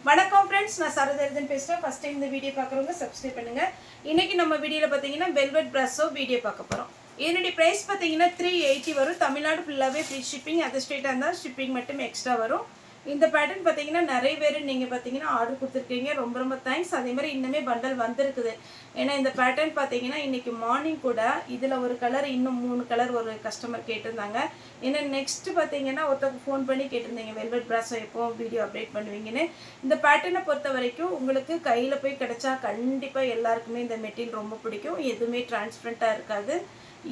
வணக்கம் ஃப்ரெண்ட்ஸ், நான் சரதர்தன் பேசுகிறேன். ஃபஸ்ட் டைம் இந்த வீடியோ பார்க்குறவங்க சப்ஸ்கிரைப் பண்ணுங்கள். இன்றைக்கி நம்ம வீடியோவில் பார்த்தீங்கன்னா வெல்வெட் ப்ராஸோ வீடியோ பார்க்க போகிறோம். இதனுடைய ப்ரைஸ் பார்த்தீங்கன்னா 380 வரும். தமிழ்நாடு ஃபுல்லாகவே ஃப்ரீ ஷிப்பிங். அதர் ஸ்டேட்டாக இருந்தால் ஷிப்பிங் மட்டும் எக்ஸ்ட்ரா வரும். இந்த பேட்டர்ன் பார்த்தீங்கன்னா நிறைய பேர் நீங்கள் பார்த்தீங்கன்னா ஆர்டர் கொடுத்துருக்கீங்க. ரொம்ப ரொம்ப தேங்க்ஸ். அதே மாதிரி இன்னுமே பண்டல் வந்திருக்குது. ஏன்னா இந்த பேட்டர்ன் பார்த்தீங்கன்னா இன்றைக்கி மார்னிங் கூட இதில் ஒரு கலர், இன்னும் 3 கலர் ஒரு கஸ்டமர் கேட்டிருந்தாங்க. ஏன்னா நெக்ஸ்ட்டு பார்த்தீங்கன்னா ஒருத்தவங்க ஃபோன் பண்ணி கேட்டிருந்தீங்க வெல்வெட் ப்ராஸோ எப்போ வீடியோ அப்டேட் பண்ணுவீங்கன்னு. இந்த பேட்டர்னை பொறுத்த வரைக்கும் உங்களுக்கு கையில் போய் கிடச்சா கண்டிப்பாக எல்லாருக்குமே இந்த மெட்டீரியல் ரொம்ப பிடிக்கும். எதுவுமே டிரான்ஸ்பரண்ட்டாக இருக்காது,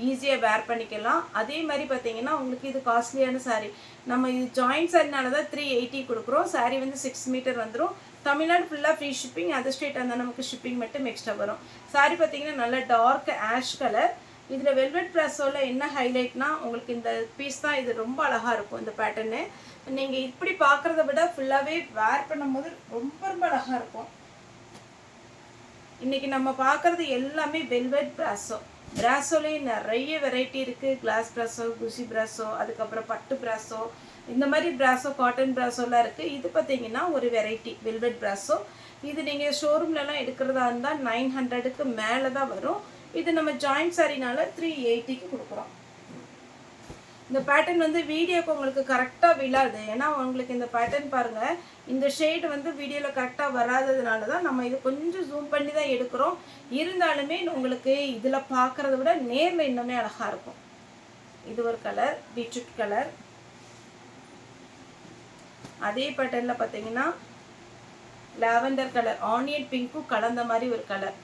ஈஸியாக வேர் பண்ணிக்கலாம். அதே மாதிரி பார்த்தீங்கன்னா உங்களுக்கு இது காஸ்ட்லியான சாரீ. நம்ம இது ஜாயின்ட் சாரினால தான் 380 கொடுக்குறோம். சாரீ வந்து 6 மீட்டர் வந்துடும். தமிழ்நாடு ஃபுல்லாக ஃப்ரீ ஷிப்பிங். அதர் ஸ்டேட்டாக இருந்தால் நமக்கு ஷிப்பிங் மட்டும் எக்ஸ்ட்ரா வரும். சாரீ பார்த்தீங்கன்னா நல்ல டார்க் ஆஷ் கலர். இதில் வெல்வெட் ப்ராஸோவில் என்ன ஹைலைட்னா உங்களுக்கு இந்த பீஸ் தான். இது ரொம்ப அழகாக இருக்கும் இந்த பேட்டர்னு. நீங்கள் இப்படி பார்க்குறத விட ஃபுல்லாகவே வேர் பண்ணும்போது ரொம்ப ரொம்ப அழகாக இருக்கும். இன்றைக்கி நம்ம பார்க்குறது எல்லாமே வெல்வெட் ப்ராஸோ. ப்ராஸோலேயே நிறைய வெரைட்டி இருக்குது. கிளாஸ் ப்ராஸோ, குசி ப்ராஸோ, அதுக்கப்புறம் பட்டு ப்ராஸோ, இந்த மாதிரி ப்ராஸோ, காட்டன் ப்ராஸோலாம் இருக்குது. இது பார்த்திங்கன்னா ஒரு வெரைட்டி வெல்வெட் ப்ராஸோ. இது நீங்கள் ஷோரூம்லலாம் எடுக்கிறதா இருந்தால் 900க்கு மேலே தான் வரும். இது நம்ம ஜாயிண்ட் சாரினால 380க்கு கொடுக்குறோம். இந்த பேட்டர்ன் வந்து வீடியோக்கு உங்களுக்கு கரெக்டாக விழாது. ஏன்னா உங்களுக்கு இந்த பேட்டர்ன் பாருங்கள், இந்த ஷேடு வந்து வீடியோவில் கரெக்டாக வராததுனால தான் நம்ம இது கொஞ்சம் ஜூம் பண்ணி தான் எடுக்கிறோம். இருந்தாலுமே உங்களுக்கு இதில் பார்க்குறத விட நேரில் இன்னுமே அழகாக இருக்கும். இது ஒரு கலர், பீட்ரூட் கலர். அதே பேட்டர்னில் பார்த்தீங்கன்னா லாவெண்டர் கலர், ஆனியன் பிங்க்கும் கலந்த மாதிரி ஒரு கலர்.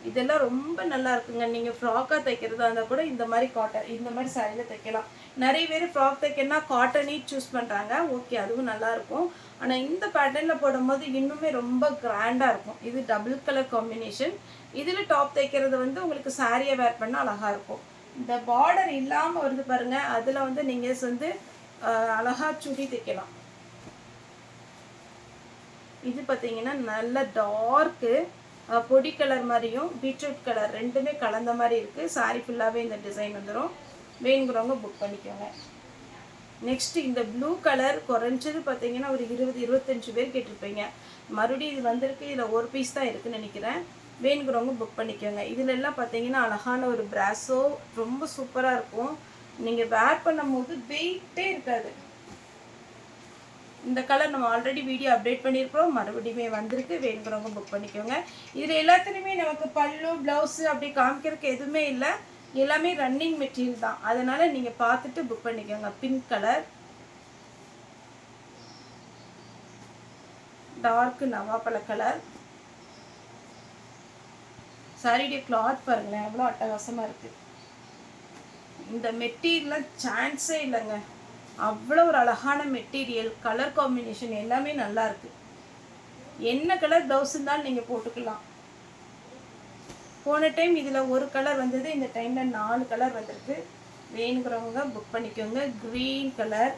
இதெல்லாம் ரொம்ப நல்லா இருக்குங்க. நீங்கள் ஃப்ராக்காக தைக்கிறதா இருந்தால் கூட இந்த மாதிரி காட்டன், இந்த மாதிரி சாரியில் தைக்கலாம். நிறைய பேர் ஃப்ராக் தைக்கணும்னா காட்டனே சூஸ் பண்ணுறாங்க. ஓகே, அதுவும் நல்லாயிருக்கும். ஆனால் இந்த பேட்டர்னில் போடும்போது இன்னுமே ரொம்ப கிராண்டாக இருக்கும். இது டபுள் கலர் காம்பினேஷன். இதில் டாப் தைக்கிறது வந்து உங்களுக்கு சாரியை வேர் பண்ணால் அழகாக இருக்கும். இந்த பார்டர் இல்லாமல் வருது பாருங்கள், அதில் வந்து நீங்கள் வந்து அழகாக சுடி தைக்கலாம். இது பார்த்தீங்கன்னா நல்ல டார்க்கு பொடி கலர் மாதிரியும் பீட்ரூட் கலர் ரெண்டுமே கலந்த மாதிரி இருக்குது. சாரி ஃபுல்லாகவே இந்த டிசைன் வந்துடும். வேணுங்கிறவங்க புக் பண்ணிக்கோங்க. நெக்ஸ்ட்டு இந்த ப்ளூ கலர் குறைஞ்சது பார்த்தீங்கன்னா ஒரு 20-25 பேர் கேட்டிருப்பீங்க. மறுபடியும் இது வந்திருக்கு. இதில் ஒரு பீஸ் தான் இருக்குதுன்னு நினைக்கிறேன். வேணுங்கிறவங்க புக் பண்ணிக்கோங்க. இதில் எல்லாம் பார்த்தீங்கன்னா அழகான ஒரு ப்ராஸோ ரொம்ப சூப்பராக இருக்கும். நீங்கள் வேர் பண்ணும் போது வெயிட்டே இருக்காது. இந்த கலர் நம்ம ஆல்ரெடி வீடியோ அப்டேட் பண்ணியிருக்கிறோம். மறுபடியுமே வந்திருக்கு. வேணுங்கிறவங்க புக் பண்ணிக்கோங்க. இதில் எல்லாத்துலேயுமே நமக்கு பல்லு, ப்ளவுஸு அப்படி காமிக்கிறதுக்கு எதுவுமே இல்லை. எல்லாமே ரன்னிங் மெட்டீரியல் தான். அதனால் நீங்கள் பார்த்துட்டு புக் பண்ணிக்கோங்க. பிங்க் கலர், டார்க்கு நவாப்பழ கலர். சாரியுடைய கிளாத் பாருங்களேன், எவ்வளோ அட்டகாசமாக இருக்குது. இந்த மெட்டீரியல்லாம் சான்ஸே இல்லைங்க. அவ்வளோ ஒரு அழகான மெட்டீரியல், கலர் காம்பினேஷன் எல்லாமே நல்லா இருக்குது. என்ன கலர் ப்ளவுஸ் இருந்தாலும் நீங்கள் போட்டுக்கலாம். போன டைம் இதில் ஒரு கலர் வந்தது, இந்த டைமில் 4 கலர் வந்திருக்கு. வேணுங்கிறவங்க புக் பண்ணிக்கோங்க. க்ரீன் கலர்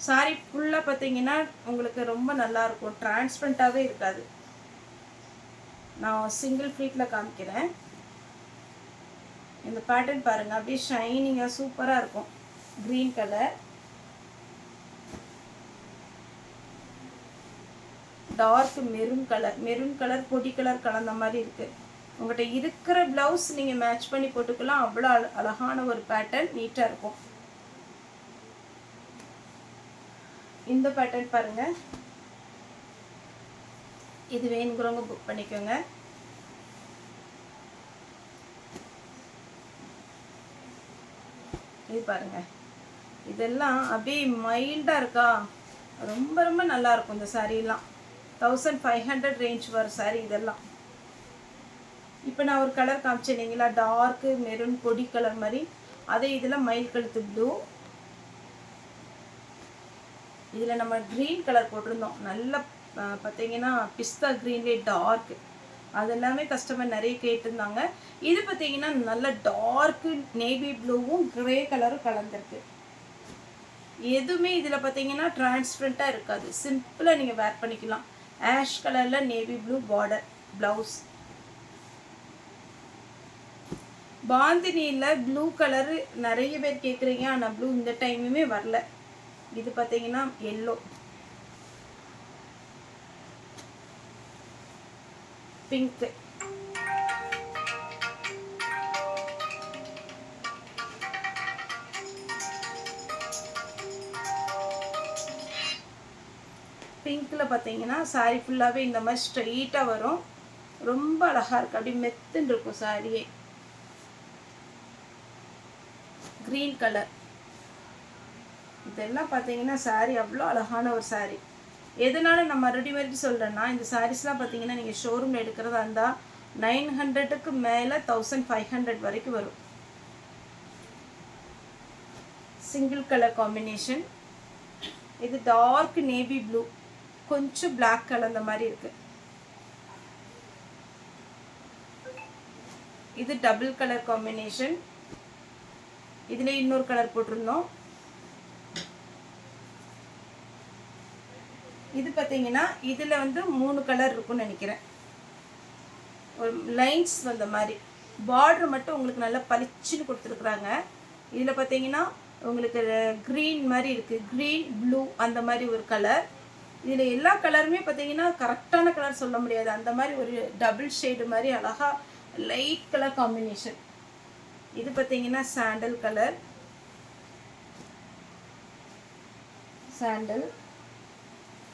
சாரி ஃபுல்லாக பார்த்தீங்கன்னா உங்களுக்கு ரொம்ப நல்லாயிருக்கும். டிரான்ஸ்பரண்ட்டாகவே இருக்காது. நான் சிங்கிள் ஃப்ளீட்டில் காமிக்கிறேன். இந்த பேட்டர்ன் பாருங்கள், அப்படியே ஷைனிங்காக சூப்பராக இருக்கும். Green colour, dark maroon colour. Maroon colour பொடி கலர் கலந்த மாதிரி இருக்குது. உங்கள்கிட்ட இருக்கிற ப்ளவுஸ் நீங்கள் மேட்ச் பண்ணி போட்டுக்கலாம். அவ்வளோ அழகான ஒரு பேட்டர்ன், நீட்டாக இருக்கும். இந்த பேட்டர்ன் பாருங்கள். இது வேணுங்கிறவங்க புக் பண்ணிக்கோங்க. இது பாருங்கள், இதெல்லாம் அப்படியே மைல்டாக இருக்கா, ரொம்ப ரொம்ப நல்லாயிருக்கும். இந்த சாரீலாம் 1500 ரேஞ்ச் வரும் சாரி இதெல்லாம். இப்போ நான் ஒரு கலர் காமிச்சேன் இல்லைங்களா, டார்க்கு மெரூன் பொடி கலர் மாதிரி. அதே இதில் மயில் கழுத்து ப்ளூ. இதில் நம்ம க்ரீன் கலர் போட்டிருந்தோம். நல்லா பார்த்தீங்கன்னா பிஸ்தா க்ரீன்லேயே டார்க்கு. அது எல்லாமே கஸ்டமர் நிறைய கேட்டிருந்தாங்க. இது பார்த்தீங்கன்னா நல்ல டார்க்கு நேவி ப்ளூவும் க்ரே கலரும் கலந்துருக்கு. எதுவுமே இதில் பார்த்தீங்கன்னா டிரான்ஸ்பரண்ட்டாக இருக்காது. சிம்பிளாக நீங்கள் வேர் பண்ணிக்கலாம். ஆஷ் கலரில் நேவி ப்ளூ பார்டர் ப்ளவுஸ். பாந்தினியில் ப்ளூ கலரு நிறைய பேர் கேட்குறீங்க. ஆனால் ப்ளூ இந்த டைமுமே வரல. இது பார்த்தீங்கன்னா எல்லோ. பிங்க்கு. பிங்க்கில் பார்த்தீங்கன்னா சாரி ஃபுல்லாகவே இந்த மாதிரி ஸ்ட்ரெயிட்டாக வரும். ரொம்ப அழகாக இருக்குது, அப்படி மெத்துன்னு இருக்கும் சாரியே. Green colour. இதெல்லாம் பார்த்தீங்கன்னா சாரி அவ்வளோ அழகான ஒரு சாரி. எதனால நான் மறுபடியும் சொல்கிறேன்னா, இந்த சாரீஸ்லாம் பார்த்தீங்கன்னா நீங்கள் ஷோரூமில் எடுக்கிறதா இருந்தால் 900க்கு மேலே 1500 வரைக்கும் வரும். Single colour combination. இது டார்க் நேவி ப்ளூ, கொஞ்சம் பிளாக் கலர் அந்த மாதிரி இருக்குது. இது டபுள் கலர் காம்பினேஷன். இதில் இன்னொரு கலர் போட்டிருந்தோம். இது பார்த்தீங்கன்னா இதில் வந்து 3 கலர் இருக்குன்னு நினைக்கிறேன். ஒரு லைன்ஸ் வந்த மாதிரி பார்டர் மட்டும் உங்களுக்கு நல்லா பளிச்சுன்னு கொடுத்துருக்குறாங்க. இதில் பார்த்தீங்கன்னா உங்களுக்கு க்ரீன் மாதிரி இருக்குது, க்ரீன் ப்ளூ அந்த மாதிரி ஒரு கலர். இதில் எல்லா கலருமே பார்த்தீங்கன்னா கரெக்டான கலர் சொல்ல முடியாது, அந்த மாதிரி ஒரு டபுள் ஷேடு மாதிரி அழகாக லைட் கலர் காம்பினேஷன். இது பார்த்தீங்கன்னா சாண்டல் கலர், சாண்டல்.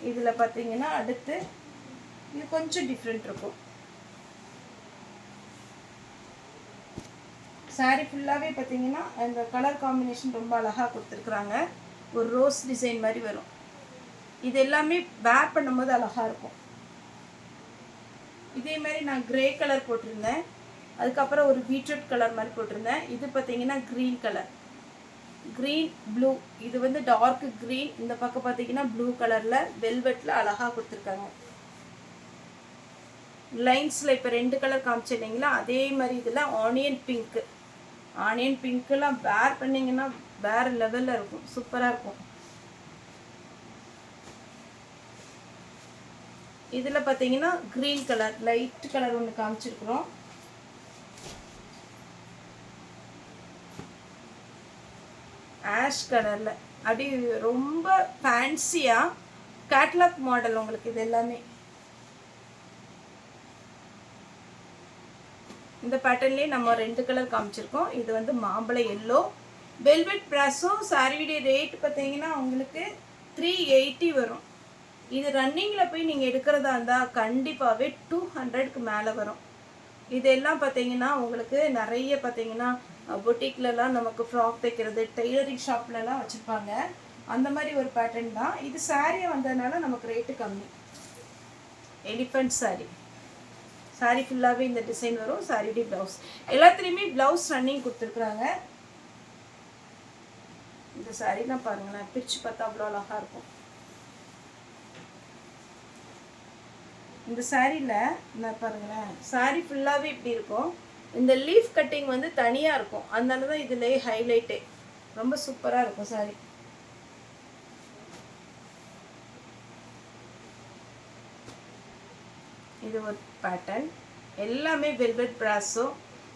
இதில் பார்த்தீங்கன்னா அடுத்து இது கொஞ்சம் டிஃப்ரெண்ட் இருக்கும். சாரி ஃபுல்லாகவே பார்த்தீங்கன்னா அந்த கலர் காம்பினேஷன் ரொம்ப அழகாக கொடுத்துருக்குறாங்க. ஒரு ரோஸ் டிசைன் மாதிரி வரும். இது எல்லாமே வேர் பண்ணும்போது அழகாக இருக்கும். இதே மாதிரி நான் கிரே கலர் போட்டிருந்தேன், அதுக்கப்புறம் ஒரு பீட்ரூட் கலர் மாதிரி போட்டிருந்தேன். இது பார்த்தீங்கன்னா க்ரீன் கலர், க்ரீன் ப்ளூ. இது வந்து டார்க் க்ரீன். இந்த பக்கம் பார்த்தீங்கன்னா ப்ளூ கலரில் வெல்வெட்டில் அழகாக கொடுத்துருக்காங்க. லைன்ஸில் இப்போ 2 கலர் காமிச்சு இல்லைங்களா, அதே மாதிரி இதில் ஆனியன் பிங்க்கு. ஆனியன் பிங்க்கெல்லாம் வேர் பண்ணிங்கன்னா வேறு லெவலில் இருக்கும், சூப்பராக இருக்கும். இதில் பார்த்தீங்கன்னா க்ரீன் கலர், லைட் கலர் ஒன்று காமிச்சிருக்கிறோம். ஆஷ் கலரில் அப்படி ரொம்ப ஃபேன்சியாக கேட்லாக் மாடல் உங்களுக்கு. இது எல்லாமே இந்த பேட்டர்ன்லேயே நம்ம 2 கலர் காமிச்சிருக்கோம். இது வந்து மாம்பழ எல்லோ. வெல்வெட் ப்ராஸோ சாரியுடைய ரேட் பார்த்தீங்கன்னா உங்களுக்கு 380 வரும். இது ரன்னிங்கில் போய் நீங்கள் எடுக்கிறதா இருந்தால் கண்டிப்பாகவே 200க்கு மேலே வரும். இதெல்லாம் பார்த்தீங்கன்னா உங்களுக்கு நிறைய பார்த்தீங்கன்னா பொட்டிக்லலாம் நமக்கு ஃப்ராக் தைக்கிறது, டெய்லரிங் ஷாப்லலாம் வச்சுருப்பாங்க. அந்த மாதிரி ஒரு பேட்டர்ன் தான் இது. சாரியாக வந்ததுனால நமக்கு ரேட்டு கம்மி. Elephant sorry. சாரி ஃபுல்லாகவே இந்த டிசைன் வரும். சாரியுடைய ப்ளவுஸ் எல்லாத்துலேயுமே ப்ளவுஸ் ரன்னிங் கொடுத்துருக்குறாங்க. இந்த சாரீலாம் பாருங்களேன், பிரித்து பார்த்தா அவ்வளோ அழகாக இருக்கும். இந்த சாரியில் நான் பாருங்களேன், சாரி ஃபுல்லாகவே இப்படி இருக்கும். இந்த லீஃப் கட்டிங் வந்து தனியாக இருக்கும், அதனால தான் இதிலே ஹைலைட்டே. ரொம்ப சூப்பராக இருக்கும் சாரி. இது ஒரு பேட்டர்ன். எல்லாமே வெல்வெட் பிராஸோ.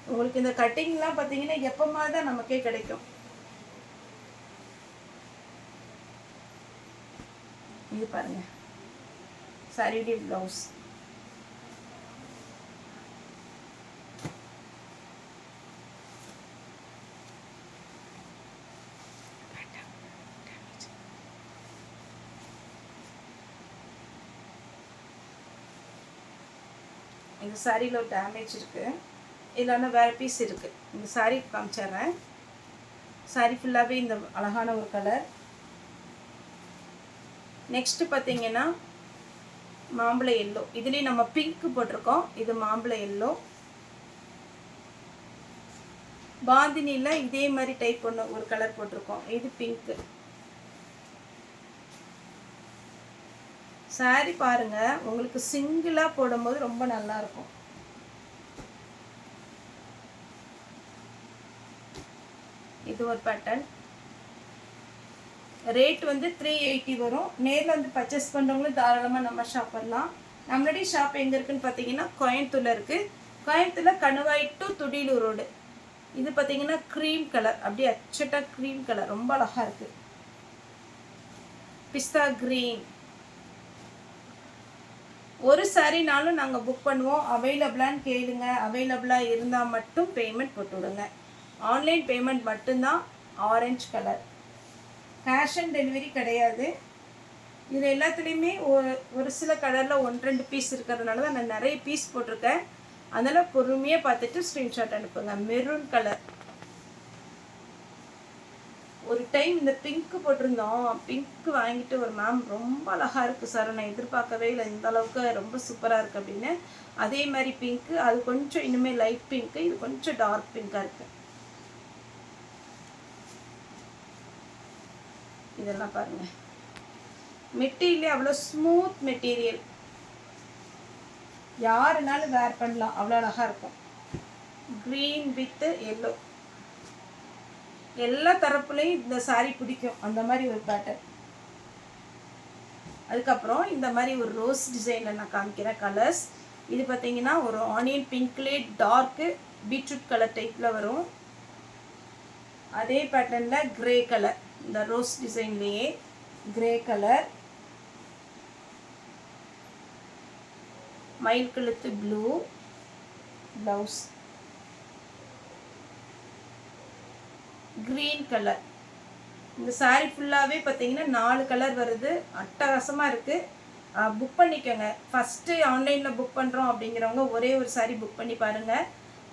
உங்களுக்கு இந்த கட்டிங்லாம் பார்த்தீங்கன்னா எப்போமா தான் நமக்கே கிடைக்கும். இது பாருங்கள் சாரியுடைய ப்ளவுஸ். இந்த சாரியில் ஒரு டேமேஜ் இருக்குது, இல்லைன்னா வேறு பீஸ் இருக்குது. இந்த சாரி காமிச்சிட்றேன். சாரி ஃபுல்லாகவே இந்த அழகான ஒரு கலர். நெக்ஸ்ட்டு பார்த்தீங்கன்னா மாம்பழ எல்லோ. இதுலேயும் நம்ம பிங்க்கு போட்டிருக்கோம். இது மாம்பழ எல்லோ. பாந்தினியில் இதே மாதிரி டைப் ஒன்று ஒரு கலர் போட்டிருக்கோம். இது பிங்க்கு. சாரி பாருங்க, உங்களுக்கு சிங்கிளாக போடும்போது ரொம்ப நல்லா இருக்கும். இது ஒரு பேட்டர்ன். ரேட் வந்து 380 வரும். நேரில் வந்து பர்ச்சேஸ் பண்ணுறவங்களும் தாராளமாக நம்ம ஷாப் பண்ணலாம். நம்மளுடைய ஷாப் எங்கே இருக்குதுன்னு பார்த்தீங்கன்னா கோயம்புத்தூரில் இருக்குது. கோயம்புத்தூரில் கணுவாய் டு துடியலூர் ரோடு. இது பார்த்தீங்கன்னா க்ரீம் கலர், அப்படியே அச்சட்டாக க்ரீம் கலர், ரொம்ப அழகாக இருக்குது. பிஸ்தா க்ரீன், ஒரு சாரினாலும் நாங்கள் புக் பண்ணுவோம். அவைலபிளான்னு கேளுங்க. அவைலபிளாக இருந்தால் மட்டும் பேமெண்ட் போட்டு விடுங்க. ஆன்லைன் பேமெண்ட் மட்டும்தான். Orange colour. Cash on delivery கிடையாது. இதில் எல்லாத்துலேயுமே ஒரு சில கலரில் 1-2 பீஸ் இருக்கிறதுனால தான் நான் நிறைய பீஸ் போட்டிருக்கேன். அதனால் பொறுமையாக பார்த்துட்டு ஸ்க்ரீன்ஷாட் அனுப்புங்க. Maroon colour. ஒரு டைம் இந்த பிங்க்கு போட்டிருந்தோம். பிங்க்கு வாங்கிட்டு ஒரு மேம் ரொம்ப அழகாக இருக்குது சார், நான் எதிர்பார்க்கவே இல்லை இந்த அளவுக்கு, ரொம்ப சூப்பராக இருக்குது அப்படின்னு. அதே மாதிரி பிங்க்கு, அது கொஞ்சம் இனிமேல் லைட் பிங்க்கு, இது கொஞ்சம் டார்க் பிங்காக இருக்குது. இதெல்லாம் பாருங்கள், மெட்டீரியல் அவ்வளோ ஸ்மூத் மெட்டீரியல், யாருனாலும் வேர் பண்ணலாம், அவ்வளோ அழகாக இருக்கும். க்ரீன் வித் எல்லோ, எல்லா தரப்புலையும் இந்த சாரீ பிடிக்கும் அந்த மாதிரி ஒரு பேட்டர்ன். அதுக்கப்புறம் இந்த மாதிரி ஒரு ரோஸ் டிசைனில் நான் காமிக்கிறேன் கலர்ஸ். இது பார்த்தீங்கன்னா ஒரு ஆனியன் பிங்க்லே டார்க்கு பீட்ரூட் கலர் டைப்பில் வரும். அதே பேட்டர்னில் கிரே கலர், இந்த ரோஸ் டிசைன்லேயே கிரே கலர், மயில் கழுத்து ப்ளூ ப்ளவுஸ், க்ரீன் கலர். இந்த சாரீ ஃபுல்லாகவே பார்த்தீங்கன்னா 4 கலர் வருது. அட்டகாசமாக இருக்குது. புக் பண்ணிக்கோங்க. ஃபஸ்ட்டு ஆன்லைனில் புக் பண்ணுறோம் அப்படிங்கிறவங்க ஒரே ஒரு சாரீ புக் பண்ணி பாருங்கள்.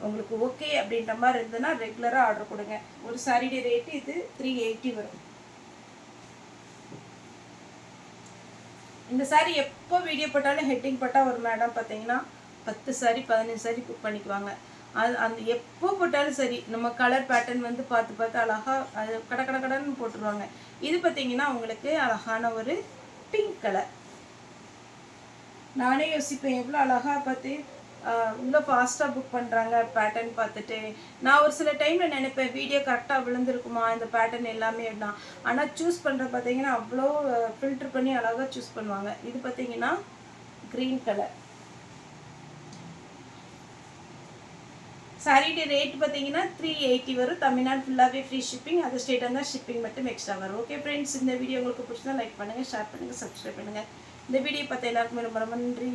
உங்களுக்கு ஓகே அப்படின்ற மாதிரி இருந்ததுன்னா ரெகுலராக ஆர்டர் கொடுங்க. ஒரு சாரியுடைய ரேட்டு இது 380 வரும். இந்த சாரீ எப்போ வீடியோ போட்டாலும் ஹெட்டிங் போட்டால் ஒரு மேடம் பார்த்தீங்கன்னா 10 சாரீ 15 சாரீ புக் பண்ணிக்குவாங்க. அந்த எப்போ போட்டாலும் சரி, நம்ம கலர் பேட்டர்ன் வந்து பார்த்து அழகாக அது கடன்னு போட்டுருவாங்க. இது பார்த்தீங்கன்னா உங்களுக்கு அழகான ஒரு பிங்க் கலர். நானே யோசிப்பேன் எவ்வளோ அழகாக பார்த்து இவ்வளோ ஃபாஸ்ட்டாக புக் பண்ணுறாங்க பேட்டர்ன் பார்த்துட்டு. நான் ஒரு சில டைமில் நினைப்பேன் வீடியோ கரெக்டாக விழுந்துருக்குமா இந்த பேட்டர்ன் எல்லாமே அப்படின்னா. ஆனால் சூஸ் பண்ணுற பார்த்தீங்கன்னா அவ்வளோ ஃபில்ட்ரு பண்ணி அழகாக சூஸ் பண்ணுவாங்க. இது பார்த்தீங்கன்னா க்ரீன் கலர். சாரியுடைய ரேட் பார்த்தீங்கன்னா 380 வரும். தமிழ்நாடு ஃபுல்லாகவே ஃப்ரீ ஷிப்பிங். அது ஸ்டேட்டாக இருந்தால் ஷிப்பிங் மட்டும் எக்ஸ்ட்ரா வரும். ஓகே ஃப்ரெண்ட்ஸ், இந்த வீடியோ உங்களுக்கு பிடிச்சா லைக் பண்ணுங்கள், ஷேர் பண்ணுங்கள், சப்ஸ்கிரைப் பண்ணுங்கள். இந்த வீடியோ பார்த்த எல்லாருக்குமே ரொம்ப ரொம்ப நன்றி.